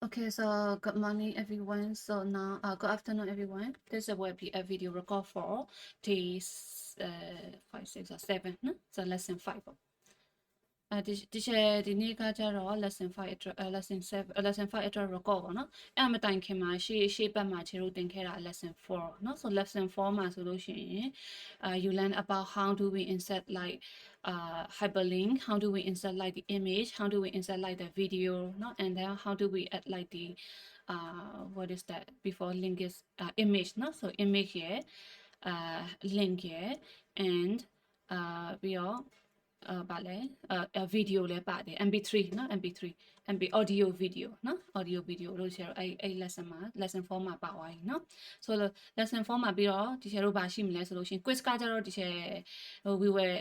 Okay, so good morning everyone. So now, good afternoon everyone. This will be a video record for days 5, 6, or 7. No? So lesson 5.ဒီနေ့ကကြတော့ lesson 5 lesson 7 lesson 5 အတွက် record ပေါ့နော်အဲ့မတိုင်ခင်မှာရှေ့ပတ်မှာခြေလို့သင်ခဲ့တာ lesson 4เนาะ so lesson 4မှာဆိုလို့ရှိရင်you learn about how do we insert like hyperlink, how do we insert like the image, how do we insert like the video, no? And then how do we add like the what is that before link is image, no? So image here link here and ပြီးတော့ဗာလဲvideo လဲပါတယ် mp3 เนาะ mp3 mp audio video เนาะ audio video လို့ရှယ်အဲ့ lesson မှာ lesson 4မှာပါသွားပြီเนาะ so lesson 4မှာပြီးတော့ဒီရှယ်တို့ဗာရှိမလဲဆိုလို့ရှင် quiz ကကြတော့ဒီရှယ် we were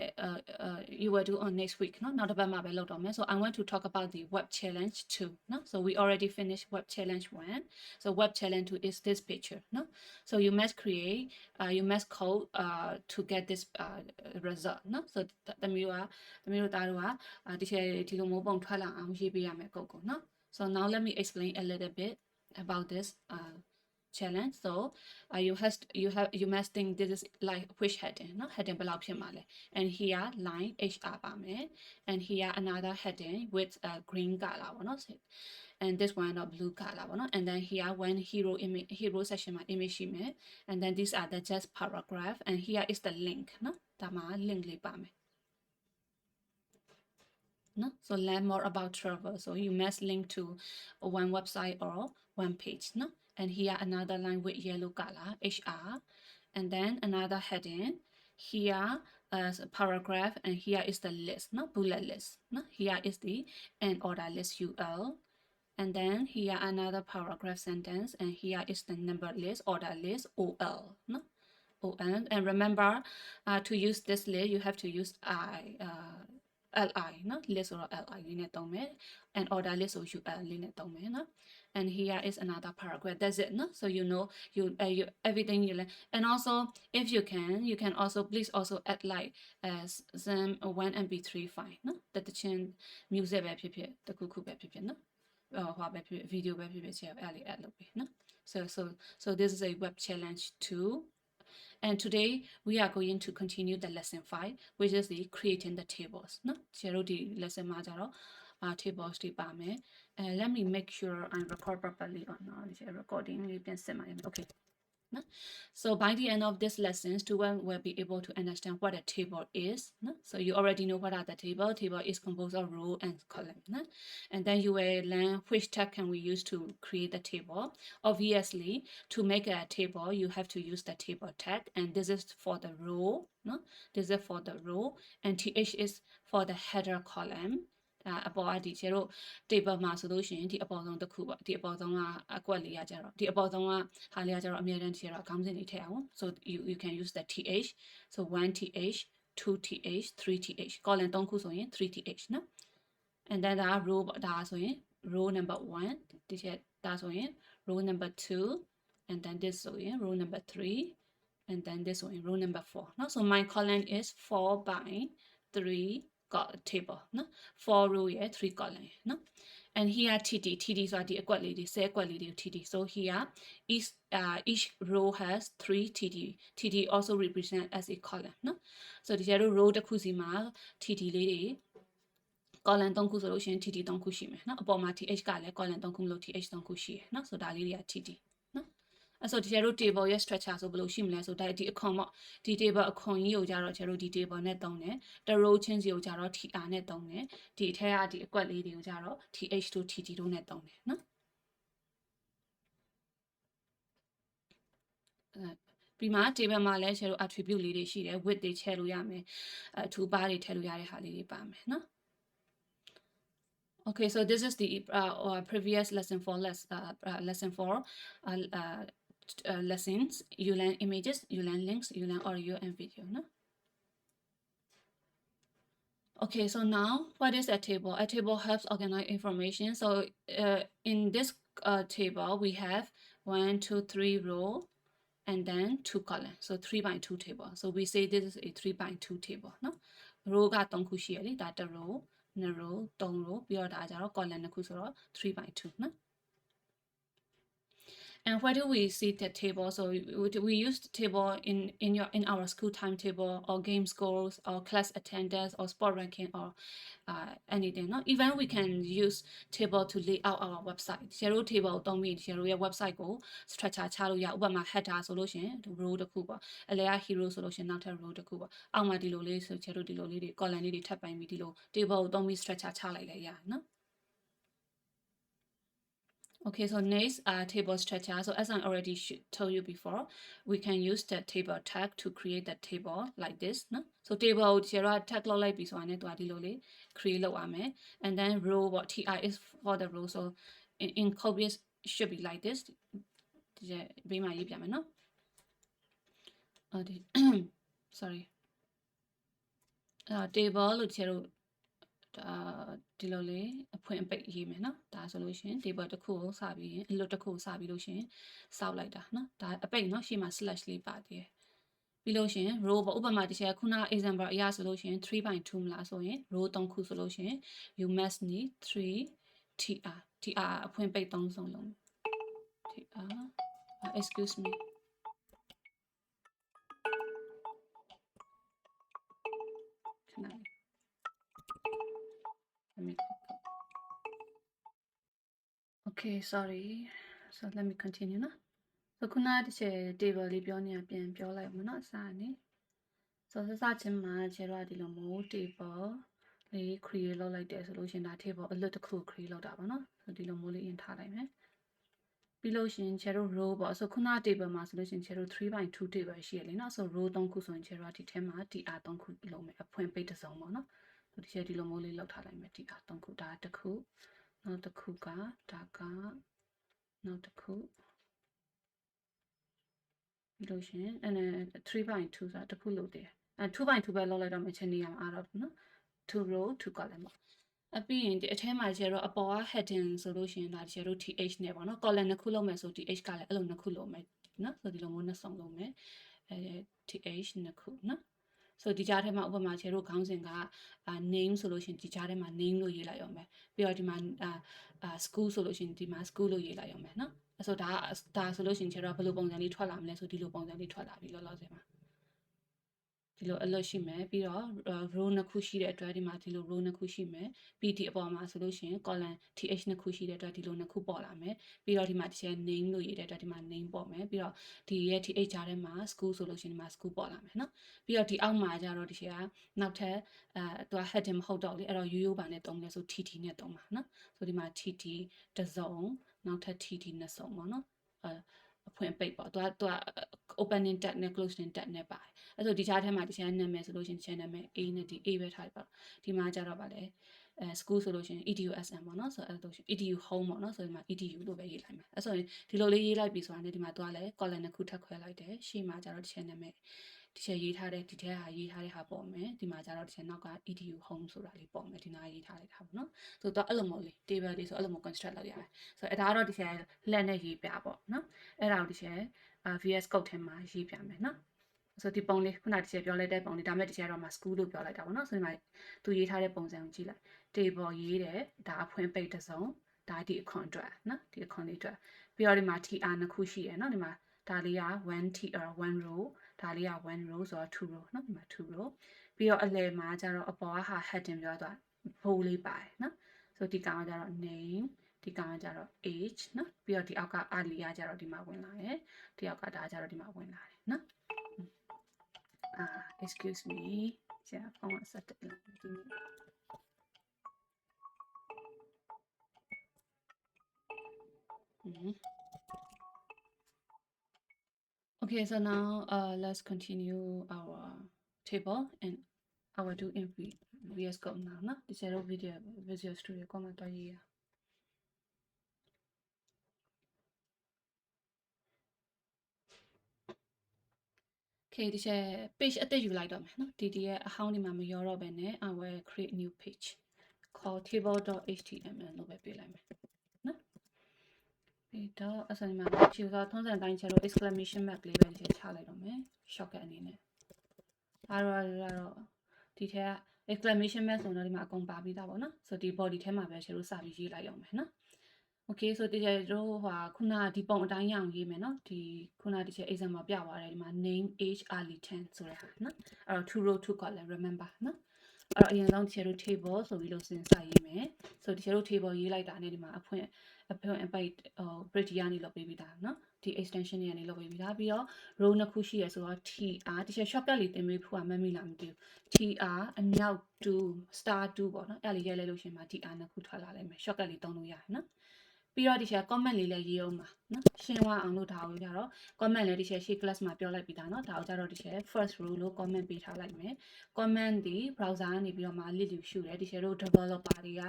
you will do on next week เนาะနောက်တစ်ပတ်မှာပဲလုပ်တော့မယ် so I want to talk about the web challenge 2เนาะ so we already finished web challenge 1 so web challenge 2 is this picture เนาะ so you must create you must code to get this result เนาะ so တမျိုးတို့သားတို့ကဒီလိုမျိုးပုံထွက်လာအောင်ရေးပေးရမယ်ကုတ်ကိုเนาะ so now let me explain a little bit about this challenge so you must think this is like which heading เนาะ heading ဘယ်လောက်ဖြစ်မှာလဲ and here line hr ပါမယ် and here another heading with a green color ပေါ့เนาะ and this one of blue color ပေါ့เนาะ and then here when hero section မှာ image ရှိမယ် and then these are the just paragraph and here is the link เนาะဒါမှာ link လေးပါမယ်No? So learn more about travel. So you must link to one website or one page. No? And here another line with yellow color, HR. And then another heading. Here a paragraph and here is the list, no? Bullet list. No? Here is the and order list UL. And then here another paragraph sentence and here is the number list, order list OL. No? OL. And remember to use this list, you have to use li เนาะ list ဆိုတော့ li လေးနဲ့သုံးမယ် and order list ဆို ul လေးနဲ့သုံးမယ်เนาะ and here is another paragraph that's it เนาะ so you know you everything you learn and also if you can also please also add like some one mp3 file เนาะတချင်း music ပဲဖြစ်ဖြစ်တခုခုပဲဖြစ်ဖြစ်เนาะဟိုပဲဖြစ် video ပဲဖြစ်ဖြစ်ချင်အဲ့လေး add လုပ်ပေးเนาะ so this is a web challenge 2 And today we are going to continue the lesson 5, which is the creating the tables. No, the lesson ma tables di pa me. Let me make sure I record properly or not. Recording you can see my okay. No? So by the end of this lesson, students will be able to understand what a table is. No? So you already know what are the table. Table is composed of row and column. No? And then you will learn which tag can we use to create the table. Obviously, to make a table, you have to use the table tag. And this is for the row. No? This is for the row. And th is for the header column. အပေါ်အဒီကျတော့ table မှာဆိုလို့ရှိရင်ဒီအပေါ်ဆုံးတစ်ခုပေါ့ဒီအပေါ်ဆုံးကအကွက်လေးရကြတော့ဒီအပေါ်ဆုံးကဟာလေးရကြတော့အမြဲတမ်းကျတော့ခေါင်းစဉ်တွေထည့်အောင် so you can use the th so 1th 2th 3th column 3ခုဆိုရင် 3th နော် and then ဒါ row ဒါဆိုရင် row number 1ဒီချက်ဒါဆိုရင် row number 2 and then this ဆိုရင် row number 3 and then this ဆိုရင် row number 4နော် so my column is 4 by 3 got table နော် 4 row ရယ်3 column နော် and here td ဆိုတာဒီအကွက်လေးတွေ10အကွက်လေးတွေကို td so here each row has 3 td also represent as a column နော် so ဒီကျတော့ row တစ်ခုစီမှာ td လေးတွေ column 3ခုဆိုလို့ရှိရင် td 3ခုရှိမယ်နော်အပေါ်မှာ th ကလည်း column 3ခုမလို့ th 3ခုရှိရယ်နော် so ဒါလေးတွေက tdအဲ့ဆိုဒီကျတို့ table ရဲ့ structure ဆိုဘယ်လိုရှိမလဲဆိုဒါဒီအခွန်ပေါ့ဒီ table အခွန်ကြီးကိုကြတော့ကျတို့ဒီ table နဲ့သုံးတယ်တ row ချင်းစီကိုကြတော့ tr နဲ့သုံးတယ်ဒီအထက်ကဒီအကွက်လေးတွေကိုကြတော့ th တို့ tt တို့နဲ့သုံးတယ်နော်ပြီးမှ table မှာလည်းကျတို့ attribute လေးတွေရှိတယ် width တွေချဲ့လို့ရမယ်toolbar တွေထည့်လို့ရတဲ့ဟာလေးတွေပါမယ်နော် Okay, so this is the previous lesson for lesson 4 lessons. You learn images, you learn links, you learn audio and video. No? Okay, so now what is a table? A table helps organize information. So in this table, we have 1, 2, 3 row and then 2 column. So 3 by 2 table. So we say this is a 3 by 2 table. No? Row က3ခုရှိရတယ်ဒါတ row 2 row 3 row ပြီးတော့ဒါကြတော့ column တစ်ခုဆိုတော့3 by 2နော် And where do we see the table? So we use the table in our school timetable or game scores or class attendance or sport ranking or anything. No? Even we can use table to lay out our website. Zero table don't mean zero your website go structure chalo ya ubama header solution row the kuba. Alea hero solution not a row the kuba. Alma dilole so zero dilole colony tap by me dilo table don't mean structure chala ya no. Okay, so next table structure. So as I already told you before, we can use the table tag to create the table like this. No? So table zero tag like this one create and then row what ti is for the row. So in copies should be like this. Be my no? Sorry. Table zero ဒီလိုလေးအဖွင့်ပိတ်ရေးမယ်နော်ဒါဆိုလို့ရှိရင် table တစ်ခုကိုစပြီးရင်အလွတ်တစ်ခုစပြီးလို့ရှိရင်စောက်လိုက်တာနော်ဒါအပိတ်နော်ရှေ့မှာ slash လေးပါသေးတယ်ပြီးလို့ရှိရင် row ပေါ့ဥပမာတစ်ချက်ခုန example အရာဆိုလို့ရှိရင် 3/2 မလားဆိုရင် row 3ခုဆိုလို့ရှိရင် you must need 3 tr အဖွင့်ပိတ်3စုံလုံး tr excuse me let me okay sorry so let me continue နော် so ခုနတစ်ချက် table လေးပြောနေတာပြန်ပြောလိုက်မှာနော်အစားနေ so စစချင်းမှာကျတော့ဒီလိုမျိုး table လေး create လုပ်လိုက်တယ်ဆိုလို့ရှင်ဒါ table အလွတ်တစ်ခု create လုပ်တာပါနော် so ဒီလိုမျိုးလေး in ထားလိုက်မယ်ပြီးလို့ရှင်ကျတော့ row ပေါ့ so ခုန table မှာဆိုလို့ရှင်ကျတော့ 3/2 table ရှိရလေနော် so row 3ခုဆိုရင်ကျတော့ဒီထဲမှာ tr 3ခုလုံးမယ်အဖွင့်ပိတ်တစ်စုံပေါ့နော် so ဒီချက်ဒီလိုမျိုးလေးလောက်ထားလိုက်မယ် tr 3ခုဒါတစ်ခုနောက်တစ်ခုကဒါကနောက်တစ်ခုပြီးလို့ရှင်3/2ဆိုတာတစ်ခုလို့တည်2/2ပဲလောက်လိုက်တော့မှချင်းနေရမှာအားတော့နော် 2 row 2 column ပေါ့အပြီးရင်ဒီအထဲမှာကျတော့အပေါ်က heading ဆိုလို့ရှိရင်ဒါကျတော့ th နဲ့ပေါ့နော် column နှစ်ခုလုံးမယ်ဆို th ကလည်းအဲ့လိုနှစ်ခုလုံးမယ်နော်ဆိုဒီလိုမျိုးနှစ်စုံလုံးမယ်th နှစ်ခုနော်ဆိုဒီကြားထဲမှာဥပမာကျတော့ခေါင်းစဉ်ကname ဆိုလို့ရှိရင်ဒီကြားထဲမှာ name လို့ရေးလိုက်ရအောင်မယ်ပြီးတော့ဒီမှာschool ဆိုလို့ရှိရင်ဒီမှာ school လို့ရေးလိုက်ရအောင်မယ်နော်အဲ့ဆိုဒါဆိုလို့ရှိရင်ကျတော့ဘယ်လိုပုံစံလေးထွက်လာမလဲဆိုဒီလိုပုံစံလေးထွက်လာပြီလောလောဆယ်မှာဒီလိုအလွတ်ရှိမယ်ပြီးတော့ row နှစ်ခုရှိတဲ့အတွက်ဒီမှာဒီလို row နှစ်ခုရှိမယ်ပြီးဒီအပေါ်မှာဆိုလို့ရှိရင် column th နှစ်ခုရှိတဲ့အတွက်ဒီလိုနှစ်ခုပေါ်လာမယ်ပြီးတော့ဒီမှာတစ်ချက် name လို့ရေးတဲ့အတွက်ဒီမှာ name ပေါ်မယ်ပြီးတော့ဒီရဲ့ th ကြားထဲမှာ school ဆိုလို့ရှိရင်ဒီမှာ school ပေါ်လာမယ်နော်ပြီးတော့ဒီအောက်မှာကျတော့ဒီချက်ကနောက်ထပ်သူက heading မဟုတ်တော့လေအဲ့တော့ရိုးရိုးပါနဲ့တုံးလဲဆို tt နဲ့တုံးပါနော်ဆိုဒီမှာ tt တစ်စုံနောက်ထပ် tt နှစ်စုံပေါ့နော်အဖွင့်ပိတ်ပေါ့သူက opening tag နဲ့ closing tag နဲ့ပါတယ်အဲ့ဆိုဒီကြားထဲမှာဒီ channel နာမည်ဆိုလို့ရှိရင် channel နာမည် A နဲ့ဒီ A ပဲထားလိုက်ပါဒီမှာကြတော့ဗာလဲschool ဆိုလို့ရှိရင် edusm ပေါ့နော်ဆိုအဲ့လို edu home ပေါ့နော်ဆိုဒီမှာ edu လို့ပဲရေးလိုက်မယ်အဲ့ဆိုရင်ဒီလိုလေးရေးလိုက်ပြီဆိုတာနဲ့ဒီမှာသူကလည်း column တစ်ခုထပ်ခွဲလိုက်တယ်ရှေ့မှာကြတော့ဒီ channel နာမည်ဒီချက်ရေးထားတဲ့ဒီထဲဟာရေးထားတဲ့ဟာပေါ်မယ်ဒီမှာကြတော့ဒီချက်နောက်က edu home ဆိုတာလေးပေါ်မယ်ဒီနားရေးထားလိုက်တာပေါ့နော်ဆိုတော့အဲ့လိုမျိုးလေး table လေးဆိုအဲ့လိုမျိုး construct လုပ်ရတယ်ဆိုတော့ဒါကတော့ဒီချက်လက်နဲ့ရေးပြပေါ့နော်အဲ့ဒါကိုဒီချက် VS Code ထဲမှာရေးပြမယ်နော်ဆိုဒီပုံလေးခုနတစ်ချက်ပြောလိုက်တဲ့ပုံလေးဒါမဲ့တစ်ချက်တော့မှ school လို့ပြောလိုက်တာပေါ့နော်ဆိုဒီမှာသူရေးထားတဲ့ပုံစံကိုကြည့်လိုက် table ရေးတယ်ဒါအဖွင့်ပိတ်တစ်စုံဒါဒီအခွန်အတွက်နော်ဒီအခွန်လေးအတွက်ပြီးတော့ဒီမှာ tr နှစ်ခုရှိရယ်နော်ဒီမှာဒါလေးက 1 tr 1 row ဒါလေးက1 row ဆိုတော့2 row နော်ဒီမှာ2 row ပြီးတော့အလယ်မှာကျတော့အပေါ်ကဟာ heading ပြောတော့ဘိုးလေးပါတယ်နော်ဆိုဒီကောင်ကကျတော့ name ဒီကောင်ကကျတော့ age နော်ပြီးတော့ဒီအောက်က ali ကကျတော့ဒီမှာဝင်လာရယ်ဒီအောက်ကဒါကျတော့ဒီမှာဝင်လာတယ်နော်excuse me ဆရာဖုန်းကဆက်တယ်ဒီနေ့Okay, so now let's continue our table and I will do in VS Code now. No, this is a Visual Studio Code to here. Okay, this is page အတက်ယူလိုက်တော့မယ်နော်ဒီရဲ့အဟောင်းဒီမှာမရောတော့ဘဲနဲ့ I will create new page called table.html လို့ပဲပေးလိုက်မယ်နော်ပြီးတော့အစမ်းမှာချီတော့ထုံးစံတိုင်းချလို့ exclamation mark လေးပဲချလိုက်တော့မယ် shortcut အနေနဲ့အားတော့ဒီထက် exclamation mark ဆိုတော့ဒီမှာအကုန်ပါပြီးသားပေါ့နော်ဆိုဒီ body ထဲမှာပဲချလို့စပြီးရေးလိုက်အောင်မယ်နော် Okay so တကယ်တော့ခုနဒီပုံအတိုင်းရအောင်ရေးမယ်နော်ဒီခုနဒီချက် example ပြသွားတယ်ဒီမှာ name age early 10ဆိုတဲ့ဟာနော်အဲ့တော့ two row two column remember နော်အဲ့တော့အရင်ဆုံးဒီချက်တို့ table ဆိုပြီးလို့စဉ်းစားရေးမယ်ဆိုဒီချက်တို့ table ရေးလိုက်တာနဲ့ဒီမှာအဖွင့်အပိတ်bridge ရနေလောက်ပေးပြီးသားနော်ဒီ extension တွေကနေလောက်ပေးပြီးသားပြီးတော့ row နှစ်ခုရှိရဆိုတော့ tr ဒီချက် shortcut လေးတင်ပေးဖို့ကမမိလားမသိဘူး tr အမြောက်2 star 2ပေါ့နော်အဲ့လေးရိုက်လိုက်လို့ရှင်မှာ tr နှစ်ခုထွက်လာလိမ့်မယ် shortcut လေးသုံးလို့ရတယ်နော်ပြီးတော့ဒီချက် comment လေးလည်းရေးအောင်ပါနော်ရှင်းသွားအောင်လို့ဒါကိုကြတော့ comment လေးဒီချက်ရှေ့ class မှာပြောလိုက်ပြီးသားเนาะဒါကိုကြတော့ဒီချက် first row လို့ comment ပေးထားလိုက်မယ် comment ဒီ browser ကနေပြီးတော့မှ list ရှုတယ်ဒီချက်တို့ developer တွေက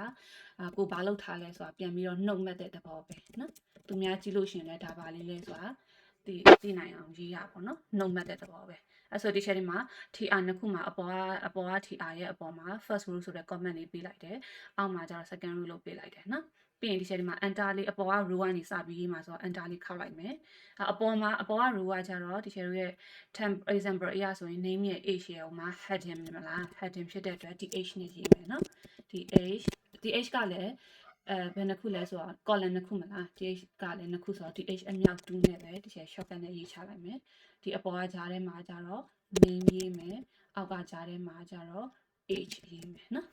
ကိုဘာလုပ်ထားလဲဆိုတာပြန်ပြီးတော့နှုတ်မှတ်တဲ့သဘောပဲเนาะသူများကြည့်လို့ရှင်လဲဒါပါလေးလဲဆိုတာသိနိုင်အောင်ရေးရပါတော့เนาะနှုတ်မှတ်တဲ့သဘောပဲအဲ့ဆိုဒီချက်ဒီမှာ TR နှစ်ခုမှာအပေါ်က TR ရဲ့အပေါ်မှာ first row ဆိုတဲ့ comment လေးပေးလိုက်တယ်အောက်မှာကျတော့ second row လို့ပေးလိုက်တယ်เนาะပြီးရင်ဒီချက်ဒီမှာ enter လေးအပေါ်က row ကနေစပြီးရေးမှာဆိုတော့ enter လေးခောက်လိုက်မယ်အပေါ်က row ကကျတော့ဒီချက်တို့ရဲ့ temp example အရာဆိုရင် name ရဲ့ age ရဲ့ဟိုမှာ heading မလား heading ဖြစ်တဲ့အတွက် th နဲ့ရေးမယ်เนาะ th ကလည်းဘယ်နှခုလဲဆိုတော့ column နှစ်ခုမလား th ကလည်းနှစ်ခုဆိုတော့ th အမြောက်2နဲ့ပဲဒီချက် shortcut နဲ့ရေးချလိုက်မယ်ဒီအပေါ်ကကြားထဲမှာကျတော့ name ရေးမယ်အောက်ကကြားထဲမှာကျတော့ age ရေးမယ်เนาะ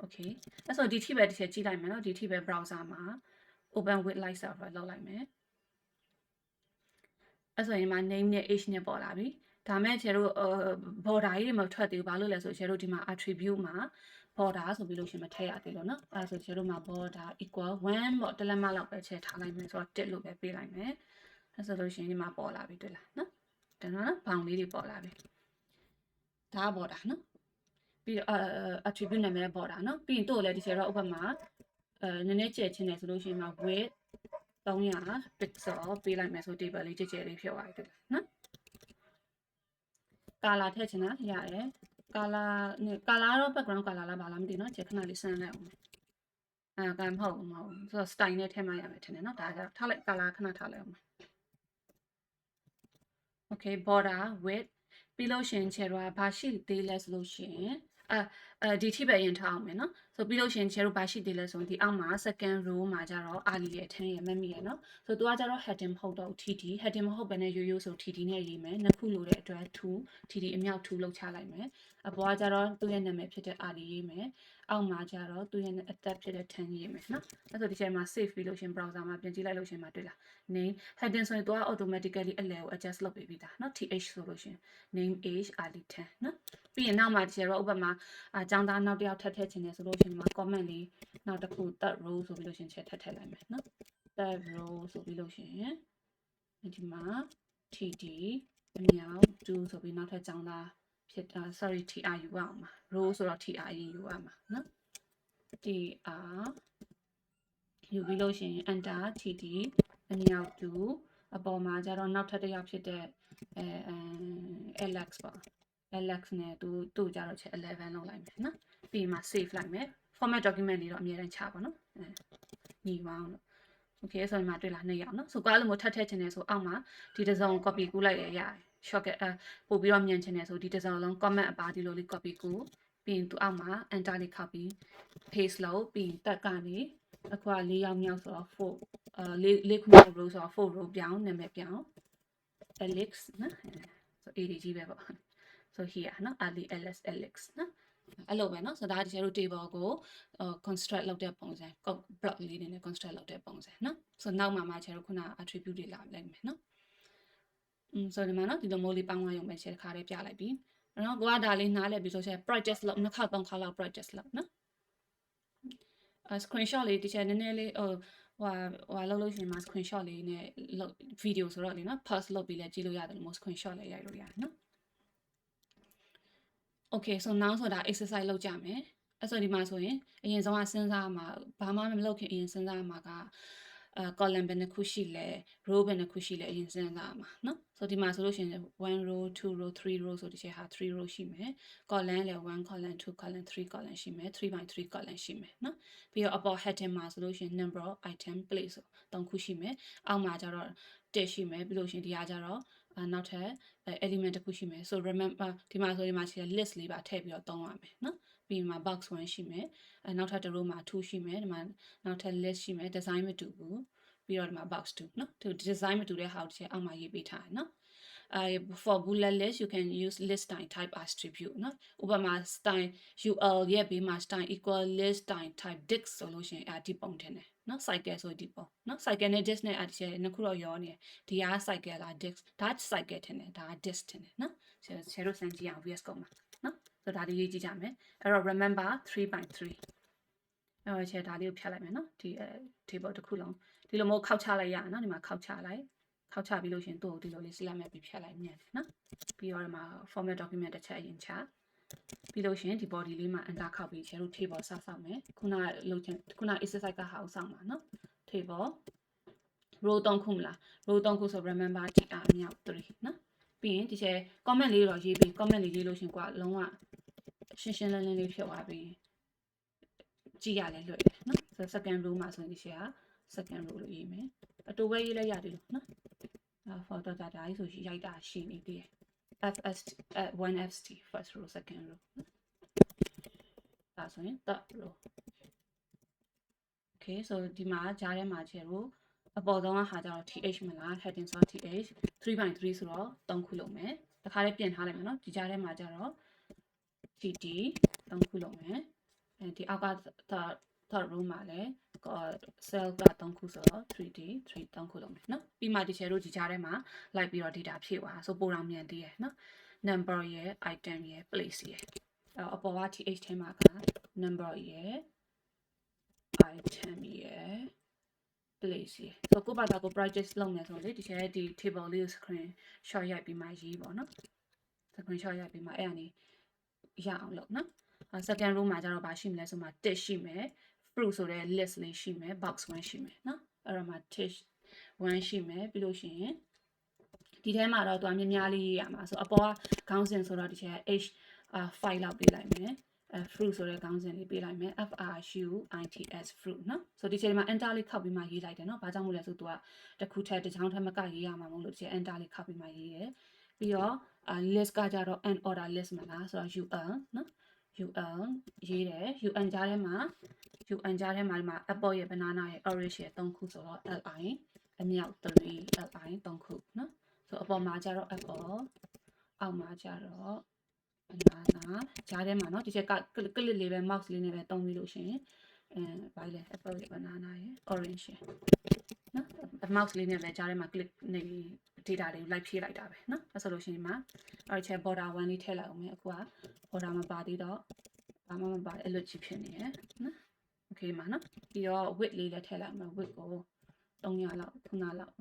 Okay အဲ့ဆိုဒီထိပဲတစ်ချက်ကြည့်လိုက်မယ်เนาะဒီထိပဲ browser မှာ open with light server လောက်လိုက်မယ်အဲ့ဆိုရင်မှာ name နဲ့ age နဲ့ပေါ်လာပြီဒါမဲ့ကျတို့ border ကြီးတွေမထွက်သေးဘူးဘာလို့လဲဆိုကျတို့ဒီမှာ attribute မှာ border ဆိုပြီးလို့ရှင်မထည့်ရသေးလို့เนาะအဲ့ဆိုကျတို့မှာ border equal 1ပေါ့တလက်မလောက်ပဲချက်ထားလိုက်မယ်ဆိုတော့1လို့ပဲပေးလိုက်မယ်အဲ့ဆိုလို့ရှင်ဒီမှာပေါ်လာပြီတွေ့လားเนาะဒါနော်ဘောင်လေးတွေပေါ်လာပြီဒါ border เนาะပြီးတော့attribute နာမည်ပေါ်တာเนาะပြီးရင်တို့လည်းဒီချက်တော့ဥပမာနည်းနည်းကျယ်ချင်းတယ်ဆိုလို့ရှိရင်မှာ width 300 pixel ပေးလိုက်မယ်ဆို table လေးကျယ်ကျယ်လေးဖြစ်သွားပြီတွေ့လားနော် color ထည့်ချင်တာရတယ် color တော့ background color လားဘာလားမသိเนาะကျယ်ခဏလေးစမ်းလိုက်အောင်ကံမဟုတ်ဆိုတော့ style နဲ့ထည့်မှရမယ်ထင်တယ်เนาะဒါကြတော့ထားလိုက် color ခဏထားလိုက်အောင် okay border width ပြီးလို့ရှင်ချေတော့ဘာရှိသေးလဲဆိုလို့ရှင်ဒီထိပဲရင်ထားအောင်မယ်เนาะဆိုပြီးလို့ရှင်ချေတို့ဘာရှိသေးလဲဆိုရင်ဒီအောက်မှာ second row မှာကျတော့ ali ရဲ့ထင်းရဲ့မက်မီရဲ့เนาะဆိုသူကကျတော့ heading မဟုတ်တော့ tt heading မဟုတ်ဘဲနဲ့ရိုးရိုးဆို tt နဲ့ရေးမယ်နှစ်ခုလိုတဲ့အတွက်2 tt အမြောက်2လောက်ချလိုက်မယ်အပေါ်ကကျတော့သူ့ရဲ့နာမည်ဖြစ်တဲ့ ali ရေးမယ်အောက်မှာကျတော့သူ့ရဲ့အသက်ဖြစ်တဲ့ထင်းရေးမယ်เนาะအဲ့ဆိုဒီချိန်မှာ save ပြီးလို့ရှင် browser မှာပြင်ကြည့်လိုက်လို့ရှင်မှာတွေ့လား name heading ဆိုရင်သူက automatically အလဲကို adjust လုပ်ပေးပြီးသားเนาะ th ဆိုလို့ရှင် name age ali 10เนาะပြီးရင်နောက်မှာဒီတော့ဥပမာအကြောင်းသားနောက်တစ်ယောက်ထပ်ထည့်ချင်တယ်ဆိုလို့ရှင်ဒီမှာ comment လေးနောက်တစ်ခု third row ဆိုပြီးလို့ရှင်ချက်ထည့်လိုက်မယ်เนาะ third row ဆိုပြီးလို့ရှင်ဒီမှာ td အမြောက်2ဆိုပြီးနောက်ထပ်ကြောင်းသားဖြစ် sorry tru ရအောင်ပါ row ဆိုတော့ tr ယူရမှာเนาะ tr ယူပြီးလို့ရှင် enter td အမြောက်2အပေါ်မှာကျတော့နောက်ထပ်တစ်ယောက်ဖြစ်တဲ့alex ပေါ့ alex နဲ့သူ့ကြတော့ချက်11လောက်လိုက်မယ်နော်ပြီးမှ save လိုက်မယ် format document တွေတော့အများတန်းချပါနော်ညီပါအောင်လို့ okay ဆိုရင်မှတွေ့လား2ရောက်နော်ဆိုတော့အဲ့လိုမျိုးထပ်ထည့်ချင်တယ်ဆိုအောက်မှာဒီတစ်စုံ copy ကူးလိုက်ရရတယ် shortcut ပို့ပြီးတော့မြန်ချင်တယ်ဆိုဒီတစ်စုံလုံး comment အပါဒီလိုလေး copy ကူးပြီးရင်သူအောက်မှာ enter လေးခောက်ပြီး paste လုပ်ပြီးရင်တက်ကနေအခုက4ရောက်မြောက်ဆိုတော့4ခုမြောက် row ဆိုတော့4 row ပြောင်းနာမည်ပြောင်း alex နော်ဆို ad ကြီးပဲပေါ့ဆို here နော် ali alex နော်အဲ့လိုပဲเนาะဆိုတော့ဒါဒီကျတို့ table ကိုconstruct လုပ်တဲ့ပုံစံ block လေးတွေနဲ့ construct လုပ်တဲ့ပုံစံเนาะဆိုနောက်မှာကျတို့ခုန attribute တွေလာလိုက်မယ်เนาะဆိုဒီမှာเนาะဒီလိုမျိုးလေးပေါင်းသွားရုံပဲချက်တစ်ခါလေးပြလိုက်ပြီเนาะကိုကဒါလေးနားလည်ပြီဆိုချက် practice လုပ်နှစ်ခါသုံးခါလောက် practice လုပ်เนาะscreenshot လေးဒီချက်နည်းနည်းလေးဟိုလောက်လို့ရှိရင်မှာ screenshot လေးနဲ့ video ဆိုတော့လေเนาะ pause လုပ်ပြီးလဲကြည့်လို့ရတယ်လို့ screenshot လေးရိုက်လို့ရတယ်เนาะOkay so now ဆိုတာ exercise လုပ်ကြမယ်အဲ့ဆိုဒီမှာဆိုရင်အရင်ဆုံးကစဉ်းစားမှာဘာမှမလုပ်ခင်အရင်စဉ်းစားမှာကcolumn ဘယ်နှခုရှိလဲ row ဘယ်နှခုရှိလဲအရင်စဉ်းစားမှာเนาะဆိုဒီမှာဆိုလို့ရှိရင်1 row 2 row 3 row ဆိုဒီချက်ဟာ3 row ရှိမယ် column လည်း1 column 2 column 3 column ရှိမယ်3 by 3 column ရှိမယ်เนาะပြီးတော့အပေါ် heading မှာဆိုလို့ရှိရင် number of item place ဆို3ခုရှိမယ်အောက်မှာကျတော့1ရှိမယ်ပြီးလို့ရှိရင်ဒီကကျတော့နောက်ထပ် element တစ်ခုရှိမယ်ဆို remember ဒီမှာဆိုဒီမှာရှိတဲ့ list လေးပါထည့်ပြီးတော့သုံးရမယ်เนาะပြီးရင်မှာ box 1ရှိမယ်နောက်ထပ်တစ် row မှာ2ရှိမယ်ဒီမှာနောက်ထပ် list ရှိမယ် design မတူဘူး ပြီးတော့ဒီမှာ box 2နော်သူ design မတူတဲ့ဟာကိုတစ်ချက်အောက်မှာရေးပေးထားတယ်နော်for bullet list you can use list style type attribute နော်ဥပမာ style ul ရဲ့ဘေးမှာ style equal list style type dict ဆိုလို့ရှိရင်ဒီပုံထင်တယ်နော် cycle ဆိုဒီပုံနော် cycle နဲ့ dict နဲ့ဒီချက်နှစ်ခုတော့ရောနေတယ်ဒီက cycle လား dict ဒါ cycle ထင်တယ်ဒါ dict ထင်တယ်နော်ဆရာတို့စမ်းကြည့်အောင် VS Code မှာနော်ဆိုတော့ဒါလေးရေးကြည့်ကြမယ်အဲ့တော့ remember 3/3အဲ့တော့ချက်ဒါလေးကိုဖြတ်လိုက်မယ်နော်ဒီ table တစ်ခုလုံးဒီလိုမျိုးခောက်ချလိုက်ရအောင်နော်ဒီမှာခောက်ချလိုက်ခောက်ချပြီးလို့ရှင်သူ့ကိုဒီလိုလေး select မဲ့ပြီးဖြတ်လိုက်မြန်တယ်နော်ပြီးတော့ဒီမှာ format document တစ်ချက်အရင်ချပြီးလို့ရှင်ဒီ body လေးမှာ enter ခောက်ပြီးချက်တို့ table ဆောက်မယ်ခုနလုပ်ချင်ခုန exercise ကဟာကိုစောင့်ပါနော် table row 3ခုမလား row 3ခုဆို remember tr မြောက်3နော်ပြီးရင်ဒီချက် comment လေးတော့ရေးပြီး comment လေးရေးလို့ရှင်ကွာလုံးဝရှင်းရှင်းလင်းလင်းလေးဖြစ်သွားပြီးကြည့်ရလဲလွယ်တယ်နော်ဆို second row မှာဆိုရင်ဒီချက်က second row လို့ရေးမယ်အတူပဲရေးလိုက်ရတယ်လို့နော်photo data ကြီးဆိုရိုက်တာရှင်းနေသေးတယ် fst 1ft first row second row ဒါဆိုရင် third row okay so ဒီမှာကြားထဲမှာချေလို့အပေါ်ဆုံးကဟာကြတော့ th မလား heading ဆို th 3/3ဆိုတော့3ခုလုံးမယ်တခါလေးပြင်ထားလိုက်မယ်နော်ဒီကြားထဲမှာကြတော့ tt 3ခုလုံးမယ်ဒီအောက်က third row မှာလည်း cell က3ခုဆိုတော့ 3d 3ခုလုံးမယ်နော်ပြီးမှဒီချေတို့ဒီကြားထဲမှာလိုက်ပြီးတော့ data ဖြည့်သွားဆိုပိုတော့မြန်သေးရဲ့နော် number ရဲ့ item ရဲ့ place ရဲ့အပေါ်က th ထဲမှာက number ရဲ့ item ရဲ့ place ရဲ့ဆိုကိုဘာသာကို practice လုပ်မယ်ဆိုလေဒီချေဒီ table လေးကို screen shot ရိုက်ပြီးမှရေးပေါ့နော် screen shot ရိုက်ပြီးမှအဲ့အနေရအောင်လုပ်နော်second row မှာကျတော့ဗာရှိမလဲဆိုမှ tick ရှိမယ် fruit ဆိုတဲ့ list လေးရှိမယ် box 1ရှိမယ်နော်အဲ့တော့မှ tick 1ရှိမယ်ပြီးလို့ရှိရင်ဒီထဲမှာတော့သူအများများလေးရေးရမှာဆိုအပေါ်ကခေါင်းစဉ်ဆိုတော့ဒီချက် h 5လောက်ပေးလိုက်မယ်fruit ဆိုတဲ့ခေါင်းစဉ်လေးပေးလိုက်မယ် fruits fruit နော်ဆိုဒီချိန်မှာ enter လေးခောက်ပြီးမှရေးလိုက်တယ်နော်ဘာကြောင့်မို့လဲဆိုသူကတစ်ခုထက်တစ်ချောင်းထက်မကရေးရမှာမဟုတ်လို့ဒီချက် enter လေးခောက်ပြီးမှရေးတယ်ပြီးတော့ list ကကြတော့ an order list မလားဆိုတော့ ul နော် ul ရေးတယ် un ကြားထဲမှာဒီမှာ apple ရဲ့ banana ရဲ့ orange ရဲ့3ခုဆိုတော့ li အမြောက်3 li 3ခုနော်ဆိုအပေါ်မှာကြတော့ apple အောက်မှာကြတော့ banana ကြားထဲမှာเนาะဒီချက်က click လေးပဲ mouse လေးနဲ့ပဲတုံးပြီးလို့ရှိရင်ဘာလဲ apple ရဲ့ banana ရဲ့ orange ရဲ့เนาะ mouse လေးနဲ့ပဲကြားထဲမှာ click နေ data တွေကိုလိုက်ဖြည့်လိုက်တာပဲเนาะအဲ့ဆိုလို့ရှိရင်မှာအဲ့ချက် border 1လေးထည့်လိုက်အောင်မယ်အခုက border မပါသေးတော့ဘာမှမပါအဲ့လိုချစ်ဖြစ်နေရယ်เนาะ okay မှာเนาะပြီးတော့ width လေးလည်းထည့်လိုက်အောင် width ကို300လောက်9လောက်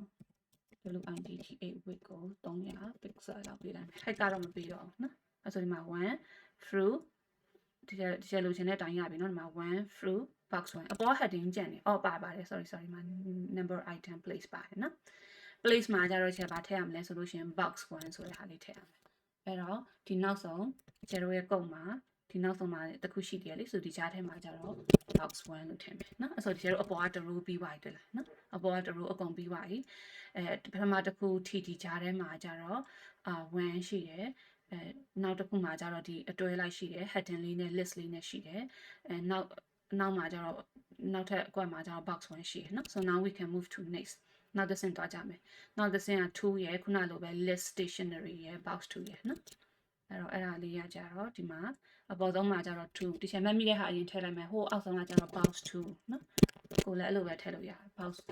width ကို300 pixel လောက်ပေးလိုက်မယ် height ကတော့မပေးတော့ဘူးเนาะအဲ့ဆိုဒီမှာ1 fruit ဒီချက်လိုချင်တဲ့အတိုင်းရပြီเนาะဒီမှာ1 fruit box 1အပေါ် heading ကျန်နေပါတယ် sorry မှာ number item place ပါတယ်เนาะ place မှာကြတော့ချက်ဘာထည့်ရမလဲဆိုလို့ရှိရင် box 1ဆိုတဲ့ဟာလေးထည့်ရမယ်အဲ့တော့ဒီနောက်ဆုံးကျတို့ရဲ့ကုတ်မှာဒီနောက်ဆုံးမှာတစ်ခုရှိတယ်လေဆိုဒီကြားထဲမှာကြတော့ box 1လို့ထည့်မယ်เนาะအဲ့ဆိုဒီကျတို့အပေါ်က row ပြီးသွားပြီတွေ့လားเนาะအပေါ်က row အကုန်ပြီးသွားပြီပထမတစ်ခု tt ကြားထဲမှာကြတော့1ရှိတယ်နောက်တစ်ခုမှာကြတော့ဒီအတွဲလိုက်ရှိတယ် heading လေးနဲ့ list လေးနဲ့ရှိတယ်နောက်မှာကြတော့နောက်ထပ်အကွက်မှာကြတော့ box 1ရှိတယ်เนาะ so now we can move to next နောက်တစ်ဆင့်သွားကြမယ်နောက်တစ်ဆင့်က2ရဲ့ခုနလိုပဲ list stationery ရဲ့ box 2ရဲ့เนาะအဲ့တော့အဲ့ဒါလေးရကြတော့ဒီမှာအပေါ်ဆုံးမှာကြတော့2ဒီချက်မှတ်မိတဲ့ဟာအရင်ထည့်လိုက်မယ်ဟိုအောက်ဆုံးကကြတော့ box 2เนาะကိုလည်းအဲ့လိုပဲထည့်လို့ရတယ် box 2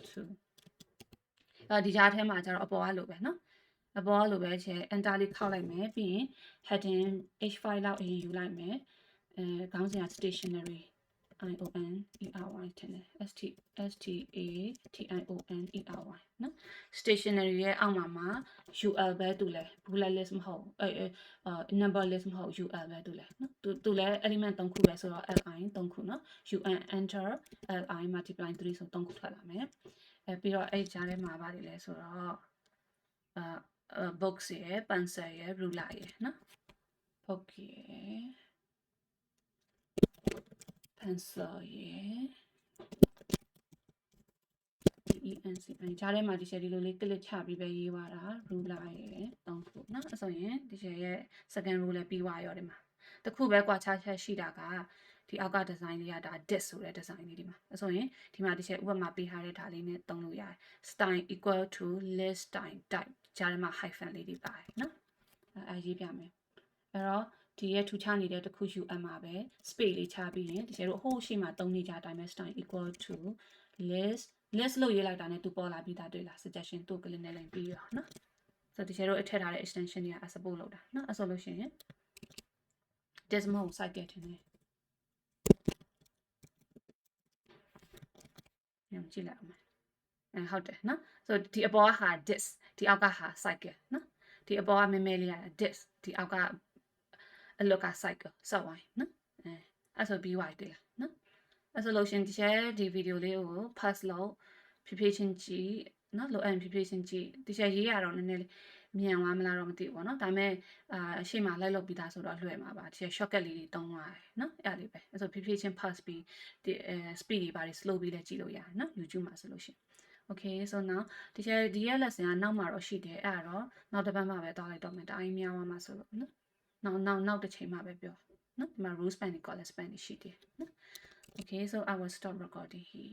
ဒီကြားထဲမှာကြတော့အပေါ်ကလိုပဲเนาะအပေါ်ကလိုပဲချက် enter လေးခောက်လိုက်မယ်ပြီးရင် heading h5 လောက်အရင်ယူလိုက်မယ်ခေါင်းစဉ်က stationery IONERY ထင်တယ် STATIONERY နော် stationery ရဲ့အောက်မှာ UL ပဲတူလဲ bullet list မဟုတ်number list မဟုတ် UL ပဲတူလဲနော်တူလဲ element 3ခုပဲဆိုတော့ li 3ခုနော် UN enter li multiply 3ဆို3ခုထွက်လာမယ်ပြီးတော့အဲ့ကြားထဲမှာပါတယ်လဲဆိုတော့box ရယ် pencil ရယ် ruler ရယ်နော် box ရယ် pencil ရယ် ENCI ကြားထဲမှာဒီချက်ဒီလိုလေး click ချပြီးပဲရေးသွားတာ ruler ရယ်3ခုเนาะအဲ့ဆိုရင်ဒီချက်ရဲ့ second row လည်းပြီးသွားရောဒီမှာတခုပဲကွာခြားချက်ရှိတာက ဒီအောက်က design လေးကဒါ this ဆိုတဲ့ design လေးဒီမှာဆိုရင်ဒီမှာတစ်ချက်ဥပမာပေးထားတဲ့ဒါလေးနဲ့သုံးလို့ရတယ် style equal to list style type ဂျာထဲမှာ hyphen လေးတွေပါတယ်နော်အဲရေးပြမယ်အဲ့တော့ဒီရဲ့ထူခြားနေတဲ့တစ်ခုယူအပ်မှာပဲ space လေးချပြီးရင်ဒီကျတို့ဟိုးရှိမှသုံးနေကြအတိုင်းပဲ style equal to list လို့ရေးလိုက်တာနဲ့သူပေါ်လာပြီးသားတွေ့လား suggestion သူ့ click နဲ့လိုက်ပြီးရောနော်ဆိုတော့ဒီကျတို့အထက်ထားတဲ့ extension တွေက support လုပ်တာနော်အဲ့ဆိုလို့ရှိရင် this မဟုတ် cycle ထင်တယ်ညကြည့်လိုက်အောင်ဟုတ်တယ်နော်ဆိုတော့ဒီအပေါ်ကဟာ this ဒီအောက်ကဟာ cycle နော်ဒီအပေါ်ကမဲမဲလေးရ this ဒီအောက်ကအလောက်က cycle စောက်ဝိုင်းနော်အဲ့ဆိုပြီးသွားပြီတွေ့လားနော်အဲ့ဆိုလို့ရှင်ဒီချက်ဒီဗီဒီယိုလေးကို pass လုပ်ဖြည်းဖြည်းချင်းကြည့်နော်လိုအပ်ဖြည်းဖြည်းချင်းကြည့်ဒီချက်ရေးရတော့နည်းနည်းလေးမြန်သွားမလားတော့မသိဘူးပေါ့နော်ဒါပေမဲ့အရှိမလိုက်လုပ်ပြီးသားဆိုတော့လွယ်မှာပါဒီချက် shortcut လေးတွေတုံးသွားတယ်နော်အဲ့လေးပဲအဲ့ဆိုဖြည်းဖြည်းချင်း pass ပြီးဒီ speed တွေပါ slow ပြီးလည်းကြည့်လို့ရတယ်နော် YouTube မှာဆိုလို့ရှင်Okay so now ဒီရဲ့ lesson ကနောက်မှာတော့ရှိတယ်အဲ့ဒါတော့နောက်တစ်ပတ်မှပဲတောင်းလိုက်တော့မယ်တအားကြီးများသွားမှာဆိုလို့နော်နောက်တစ်ချိန်မှပဲပြောနော်ဒီမှာ rule span နဲ့ color span တွေရှိတယ်နော် Okay so I will stop recording here